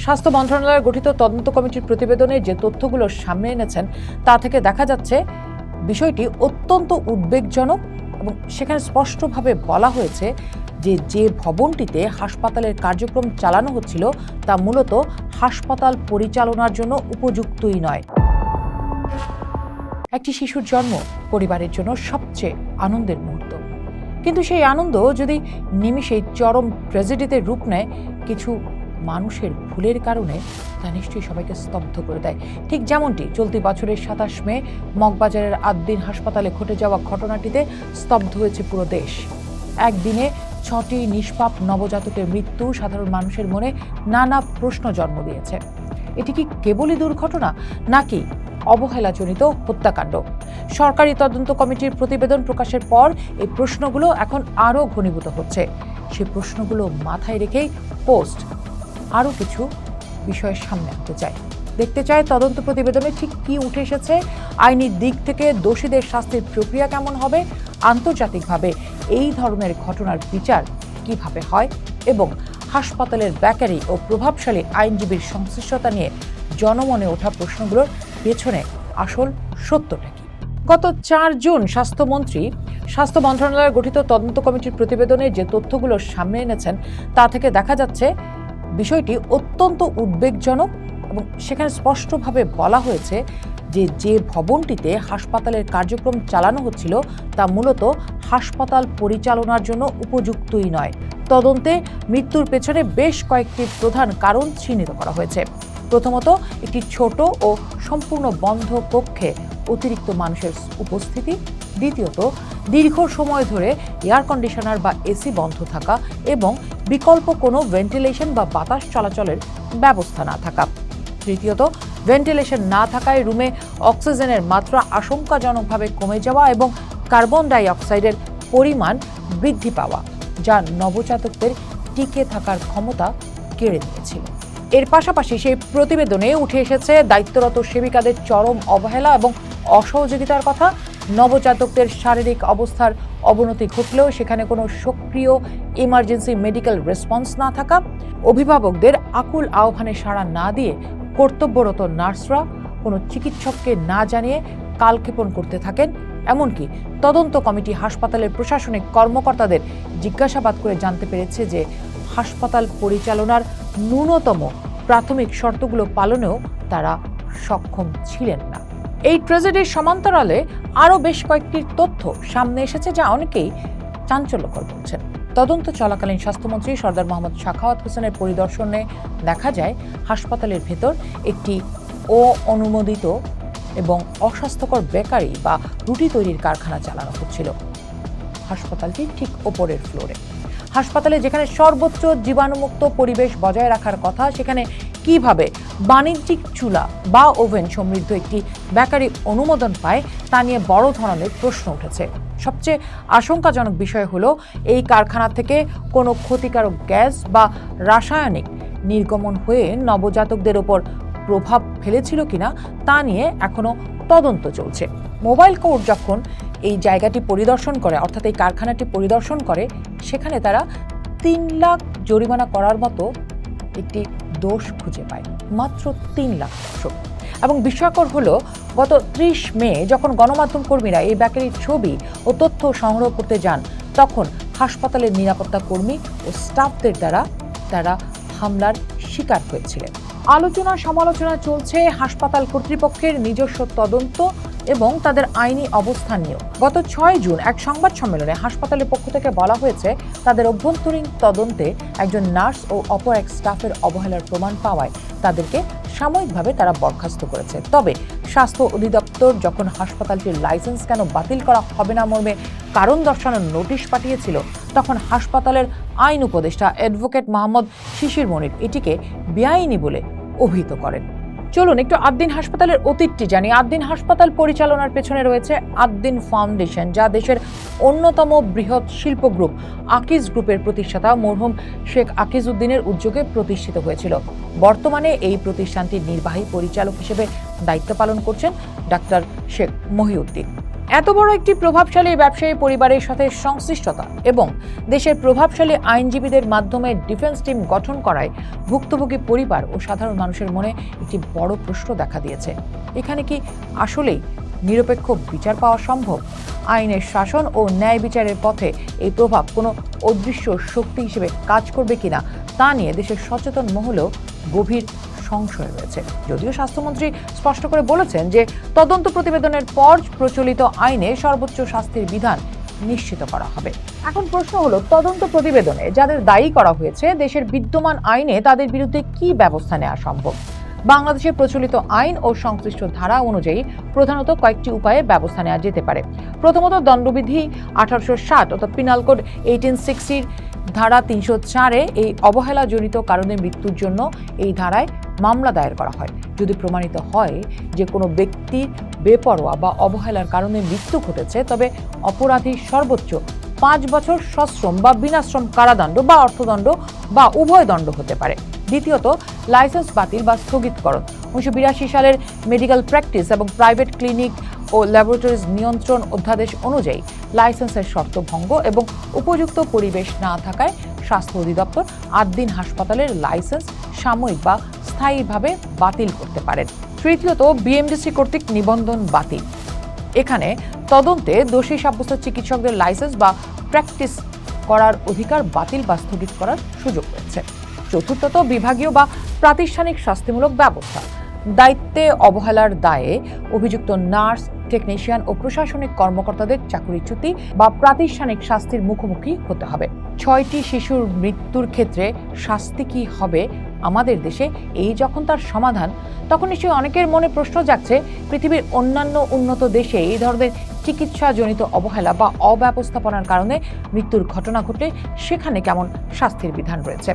স্বাস্থ্য মন্ত্রণালয় গঠিত তদন্ত কমিটির প্রতিবেদনে যে তথ্যগুলো সামনে এনেছেন তা থেকে দেখা যাচ্ছে বিষয়টি অত্যন্ত উদ্বেগজনক এবং সেখানে স্পষ্টভাবে বলা হয়েছে যে ভবনটিতে হাসপাতালের কার্যক্রম চালানো হচ্ছিল তা মূলত হাসপাতাল পরিচালনার জন্য উপযুক্তই নয়। একটি শিশুর জন্ম পরিবারের জন্য সবচেয়ে আনন্দের মুহূর্ত, কিন্তু সেই আনন্দ যদি নিমিষেই চরম ট্র্যাজেডিতে রূপ নেয় কিছু মানুষের ভুলের কারণে, তা নিশ্চয়ই সবাইকে স্তব্ধ করে দেয়। ঠিক যেমনটি চলতি বছরের ২৭ মে মগবাজারের আদ্দিন হাসপাতালে ঘটে যাওয়া ঘটনাটিতে স্তব্ধ হয়েছে পুরো দেশ। একদিনে ৬টি নিষ্পাপ নবজাতকের মৃত্যু সাধারণ মানুষের মনে নানা প্রশ্ন জন্ম দিয়েছে। এটি কি কেবলই দুর্ঘটনা নাকি অবহেলাজনিত হত্যাকাণ্ড? সরকারি তদন্ত কমিটির প্রতিবেদন প্রকাশের পর এই প্রশ্নগুলো এখন আরও ঘনীভূত হচ্ছে। সেই প্রশ্নগুলো মাথায় রেখেই পোস্ট আরও কিছু বিষয়ের সামনে আনতে চায়। দেখতে চায় তদন্ত প্রতিবেদনে ঠিক কি উঠে এসেছে, আইনি দিক থেকে দোষীদের শাস্তির প্রক্রিয়া কেমন হবে, আন্তর্জাতিকভাবে এই ধরনের ঘটনার বিচার কিভাবে হয় এবং হাসপাতালের বেকারি ও প্রভাবশালী আইনজীবীর সংশ্লিষ্টতা নিয়ে জনমনে ওঠা প্রশ্নগুলোর পেছনে আসল সত্যটা কি। গত ৪ জুন স্বাস্থ্যমন্ত্রী স্বাস্থ্য মন্ত্রণালয় গঠিত তদন্ত কমিটির প্রতিবেদনে যে তথ্যগুলো সামনে এনেছেন তা থেকে দেখা যাচ্ছে বিষয়টি অত্যন্ত উদ্বেগজনক এবং সেখানে স্পষ্টভাবে বলা হয়েছে যে ভবনটিতে হাসপাতালের কার্যক্রম চালানো হচ্ছিল তা মূলত হাসপাতাল পরিচালনার জন্য উপযুক্তই নয়। তদন্তে মৃত্যুর পেছনে বেশ কয়েকটি প্রধান কারণ চিহ্নিত করা হয়েছে। প্রথমত, একটি ছোট ও সম্পূর্ণ বন্ধ কক্ষে অতিরিক্ত মানুষের উপস্থিতি। দ্বিতীয়ত, দীর্ঘ সময় ধরে এয়ার কন্ডিশনার বা এসি বন্ধ থাকা এবং বিকল্প কোনো ভেন্টিলেশন বা বাতাস চলাচলের ব্যবস্থা না থাকা। তৃতীয়ত, ভেন্টিলেশন না থাকায় রুমে অক্সিজেনের মাত্রা আশঙ্কাজনকভাবে কমে যাওয়া এবং কার্বন ডাই অক্সাইডের পরিমাণ বৃদ্ধি পাওয়া, যা নবজাতকদের টিকে থাকার ক্ষমতা কেড়ে নিয়েছিল। এর পাশাপাশি সেই প্রতিবেদনে উঠে এসেছে দায়িত্বরত সেবিকাদের চরম অবহেলা এবং অসহযোগিতার কথা। নবজাতকদের শারীরিক অবস্থার অবনতি ঘটলেও সেখানে কোনো সক্রিয় ইমার্জেন্সি মেডিকেল রেসপন্স না থাকা, অভিভাবকদের আকুল আহ্বানে সাড়া না দিয়ে কর্তব্যরত নার্সরা কোনো চিকিৎসককে না জানিয়ে কালক্ষেপণ করতে থাকেন। এমনকি তদন্ত কমিটি হাসপাতালের প্রশাসনিক কর্মকর্তাদের জিজ্ঞাসাবাদ করে জানতে পেরেছে যে হাসপাতাল পরিচালনার ন্যূনতম প্রাথমিক শর্তগুলো পালনেও তারা সক্ষম ছিলেন না। এই ট্র্যাজেডির সমান্তরালে আরও বেশ কয়েকটি তথ্য সামনে এসেছে যা অনেকেই চাঞ্চল্যকর বলছেন। তদন্ত চলাকালীন স্বাস্থ্যমন্ত্রী সরদার মোহাম্মদ সাখাওয়াত হোসেনের পরিদর্শনে দেখা যায় হাসপাতালের ভেতর একটি অননুমোদিত এবং অস্বাস্থ্যকর বেকারি বা রুটি তৈরির কারখানা চালানো হচ্ছিল হাসপাতালটির ঠিক ওপরের ফ্লোরে। হাসপাতালে যেখানে সর্বোচ্চ জীবাণুমুক্ত পরিবেশ বজায় রাখার কথা, সেখানে কিভাবে বাণিজ্যিক চুলা বা ওভেন সমৃদ্ধ একটি বেকারি অনুমোদন পায় তা নিয়ে বড় ধরনের প্রশ্ন উঠেছে। সবচেয়ে আশঙ্কাজনক বিষয় হলো এই কারখানা থেকে কোনো ক্ষতিকারক গ্যাস বা রাসায়নিক নির্গমন হয়ে নবজাতকদের ওপর প্রভাব ফেলেছিল কিনা তা নিয়ে এখনো তদন্ত চলছে। মোবাইল কোর্ট যখন এই জায়গাটি পরিদর্শন করে, অর্থাৎ এই কারখানাটি পরিদর্শন করে, সেখানে তারা ৩ লাখ জরিমানা করার মতো একটি দোষ খুঁজে পায়। মাত্র ৩ লাখ দর্শক। এবং বিস্ময়কর হলো, গত ৩০ মে যখন গণমাধ্যম কর্মীরা এই বেকারির ছবি ও তথ্য সংগ্রহ করতে যান, তখন হাসপাতালের নিরাপত্তা কর্মী ও স্টাফদের দ্বারা তারা হামলার শিকার হয়েছিলেন। আলোচনা সমালোচনা চলছে হাসপাতাল কর্তৃপক্ষের নিজস্ব তদন্ত এবং তাদের আইনি অবস্থান নিয়েও। গত ৬ জুন এক সংবাদ সম্মেলনে হাসপাতালের পক্ষ থেকে বলা হয়েছে তাদের অভ্যন্তরীণ তদন্তে একজন নার্স ও অপর এক স্টাফের অবহেলার প্রমাণ পাওয়ায় তাদেরকে সাময়িকভাবে তারা বরখাস্ত করেছে। তবে স্বাস্থ্য অধিদপ্তর যখন হাসপাতালটির লাইসেন্স কেন বাতিল করা হবে না মর্মে কারণ দর্শানোর নোটিশ পাঠিয়েছিল, তখন হাসপাতালের আইন উপদেষ্টা অ্যাডভোকেট মোহাম্মদ শিশির মনির এটিকে বেআইনি বলে অভিহিত করেন। চলুন একটু আদ্দিন হাসপাতালের অতীতটি জানি। আদ্দিন হাসপাতাল পরিচালনার পেছনে রয়েছে আদ্দিন ফাউন্ডেশন, যা দেশের অন্যতম বৃহৎ শিল্প গ্রুপ আকিজ গ্রুপের প্রতিষ্ঠাতা মরহুম শেখ আকিজ উদ্দিনের উদ্যোগে প্রতিষ্ঠিত হয়েছিল। বর্তমানে এই প্রতিষ্ঠানটির নির্বাহী পরিচালক হিসেবে দায়িত্ব পালন করছেন ডাক্তার শেখ মহিউদ্দিন। এত বড় একটি প্রভাবশালী ব্যবসায়ী পরিবারের সাথে সংশ্লিষ্টতা এবং দেশের প্রভাবশালী আইনজীবীদের মাধ্যমে ডিফেন্স টিম গঠন করায় ভুক্তভোগী পরিবার ও সাধারণ মানুষের মনে একটি বড় প্রশ্ন দেখা দিয়েছে। এখানে কি আসলেই নিরপেক্ষ বিচার পাওয়া সম্ভব? আইনের শাসন ও ন্যায় বিচারের পথে এই প্রভাব কোনো অদৃশ্য শক্তি হিসেবে কাজ করবে কিনা তা নিয়ে দেশের সচেতন মহলেও গভীর সংশয় রয়েছে। যদিও স্বাস্থ্যমন্ত্রী স্পষ্ট করে বলেছেন যে তদন্ত প্রতিবেদনের পর প্রচলিত আইনে সর্বোচ্চ শাস্তির বিধান নিশ্চিত করা হবে। এখন প্রশ্ন হলো, তদন্ত প্রতিবেদনে যাদের দায়ী করা হয়েছে দেশের বিদ্যমান আইনে তাদের বিরুদ্ধে কি ব্যবস্থা নেওয়া সম্ভব? বাংলাদেশের প্রচলিত আইন ও সংশ্লিষ্ট ধারা অনুযায়ী প্রধানত কয়েকটি উপায়ে ব্যবস্থা নেওয়া যেতে পারে। প্রথমত, দণ্ডবিধি 1860 অর্থাৎ পিনাল কোড 1860 ধারা 304-এ এই অবহেলাজনিত কারণে মৃত্যুর জন্য এই ধারায় মামলা দায়ের করা হয়। যদি প্রমাণিত হয় যে কোনো ব্যক্তির বেপরোয়া বা অবহেলার কারণে মৃত্যু ঘটেছে, তবে অপরাধী সর্বোচ্চ 5 বছর সশ্রম বা বিনাশ্রম কারাদণ্ড বা অর্থদণ্ড বা উভয় দণ্ড হতে পারে। দ্বিতীয়ত, লাইসেন্স বাতিল বা স্থগিতকরণ। 1982 সালের মেডিকেল প্র্যাকটিস এবং প্রাইভেট ক্লিনিক ও ল্যাবরেটরিজ নিয়ন্ত্রণ অধ্যাদেশ অনুযায়ী লাইসেন্সের শর্ত ভঙ্গ এবং উপযুক্ত পরিবেশ না থাকায় স্বাস্থ্য অধিদপ্তর 8 দিন হাসপাতালের লাইসেন্স সাময়িক বা স্থায়ীভাবে বাতিল করতে পারেন। তৃতীয়ত, বিএমডিসি কর্তৃক নিবন্ধন বাতিল। এখানে তদন্তে দোষী সাব্যস্ত চিকিৎসকদের লাইসেন্স বা প্র্যাকটিস করার অধিকার বাতিল বা স্থগিত করার সুযোগ রয়েছে। চতুর্থত, বিভাগীয় বা প্রাতিষ্ঠানিক শাস্তিমূলক ব্যবস্থা। দায়িত্বে অবহেলার দায়ে অভিযুক্ত নার্স, টেকনিশিয়ান ও প্রশাসনিক কর্মকর্তাদের চাকরিচ্যুতি বা প্রাতিষ্ঠানিক শাস্তির মুখোমুখি হতে হবে। 6টি শিশুর মৃত্যুর ক্ষেত্রে শাস্তি কি হবে আমাদের দেশে, এই যখন তার সমাধান, তখন নিশ্চয়ই অনেকের মনে প্রশ্ন জাগছে, পৃথিবীর অন্যান্য উন্নত দেশে এই ধরনের চিকিৎসাজনিত অবহেলা বা অব্যবস্থাপনার কারণে মৃত্যুর ঘটনা ঘটলে সেখানে কেমন শাস্তির বিধান রয়েছে।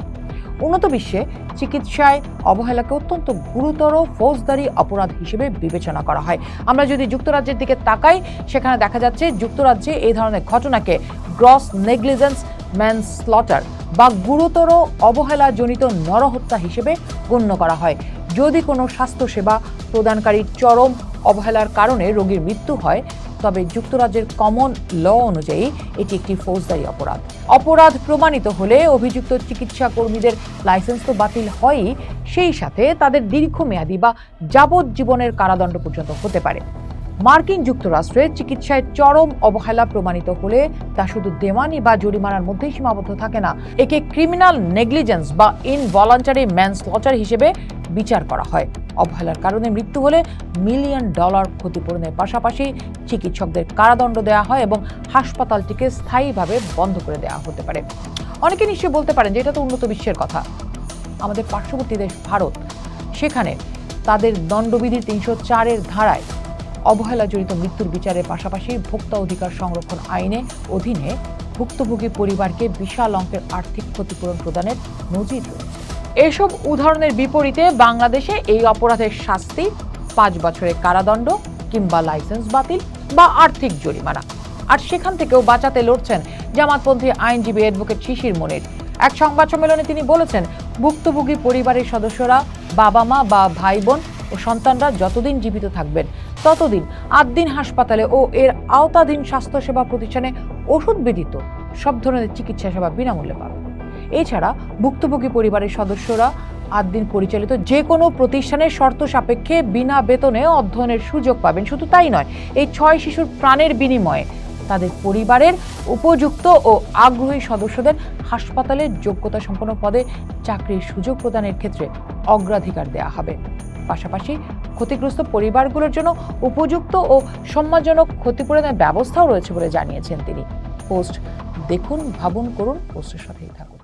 উন্নত বিশ্বে চিকিৎসায় অবহেলাকে অত্যন্ত গুরুতর ফৌজদারি অপরাধ হিসেবে বিবেচনা করা হয়। আমরা যদি যুক্তরাজ্যের দিকে তাকাই, সেখানে দেখা যাচ্ছে যুক্তরাজ্যে এই ধরনের ঘটনাকে গ্রস নেগলিজেন্স ম্যানস্লটার বা গুরুতর অবহেলাজনিত নরহত্যা হিসেবে গণ্য করা হয়। যদি কোনো স্বাস্থ্যসেবা প্রদানকারী চরম অবহেলার কারণে রোগীর মৃত্যু হয়, তবে যুক্তরাজ্যের কমন ল অনুযায়ী এটি একটি ফৌজদারি অপরাধ। অপরাধ প্রমাণিত হলে অভিযুক্ত চিকিৎসা কর্মীদের লাইসেন্স তো বাতিল হয়ই, সেই সাথে তাদের দীর্ঘমেয়াদী বা যাবজ্জীবনের কারাদণ্ড পর্যন্ত হতে পারে। মার্কিন যুক্তরাষ্ট্রে চিকিৎসায় চরম অবহেলা প্রমাণিত হলে তা শুধু দেওয়ানি বা জরিমানার মধ্যেই সীমাবদ্ধ থাকে না, একে ক্রিমিনাল নেগলিজেন্স বা ইনভলান্টারি ম্যানস্লটার হিসেবে বিচার করা হয়। অবহেলার কারণে মৃত্যু হলে $1 মিলিয়ন ক্ষতিপূরণের পাশাপাশি চিকিৎসকদের কারাদণ্ড দেওয়া হয় এবং হাসপাতালটিকে স্থায়ীভাবে বন্ধ করে দেওয়া হতে পারে। অনেকে নিশ্চয়ই বলতে পারেন যে এটা তো উন্নত বিশ্বের কথা। আমাদের পার্শ্ববর্তী দেশ ভারত, সেখানে তাদের দণ্ডবিধির 304-এর ধারায় অবহেলাজনিত মৃত্যুর বিচারের পাশাপাশি ভোক্তা অধিকার সংরক্ষণ আইনে অধীনে ভুক্তভোগী পরিবারকে বিশাল অঙ্কের আর্থিক ক্ষতিপূরণ প্রদানের নজির রয়েছে। এসব উদাহরণের বিপরীতে বাংলাদেশে এই অপরাধের শাস্তি 5 বছরের কারাদণ্ড কিংবা লাইসেন্স বাতিল বা আর্থিক জরিমানা। আর সেখান থেকেও বাঁচাতে লড়ছেন জামাতপন্থী আইনজীবী অ্যাডভোকেট শিশির মনির। এক সংবাদ সম্মেলনে তিনি বলেছেন, ভুক্তভোগী পরিবারের সদস্যরা, বাবা মা বা ভাই বোন ও সন্তানরা যতদিন জীবিত থাকবেন ততদিন 8 দিন হাসপাতালে ও এর আওতাধীন স্বাস্থ্যসেবা প্রতিষ্ঠানে ওষুধ ব্যতীত সব ধরনের চিকিৎসা সেবা বিনামূল্যে পাবেন। এছাড়া ভুক্তভোগী পরিবারের সদস্যরা 8 দিন পরিচালিত যে কোনো প্রতিষ্ঠানের শর্ত সাপেক্ষে বিনা বেতনে অধ্যয়নের সুযোগ পাবেন। শুধু তাই নয়, এই 6 শিশুর প্রাণের বিনিময়ে তাদের পরিবারের উপযুক্ত ও আগ্রহী সদস্যদের হাসপাতালের যোগ্যতা সম্পন্ন পদে চাকরির সুযোগ প্রদানের ক্ষেত্রে অগ্রাধিকার দেওয়া হবে। পাশাপাশি ক্ষতিগ্রস্ত পরিবারগুলোর জন্য উপযুক্ত ও সম্মানজনক ক্ষতিপূরণের ব্যবস্থাও রয়েছে বলে জানিয়েছেন তিনি। পোস্ট দেখুন, ভাবুন, করুন, পোস্টের সাথেই থাকুন।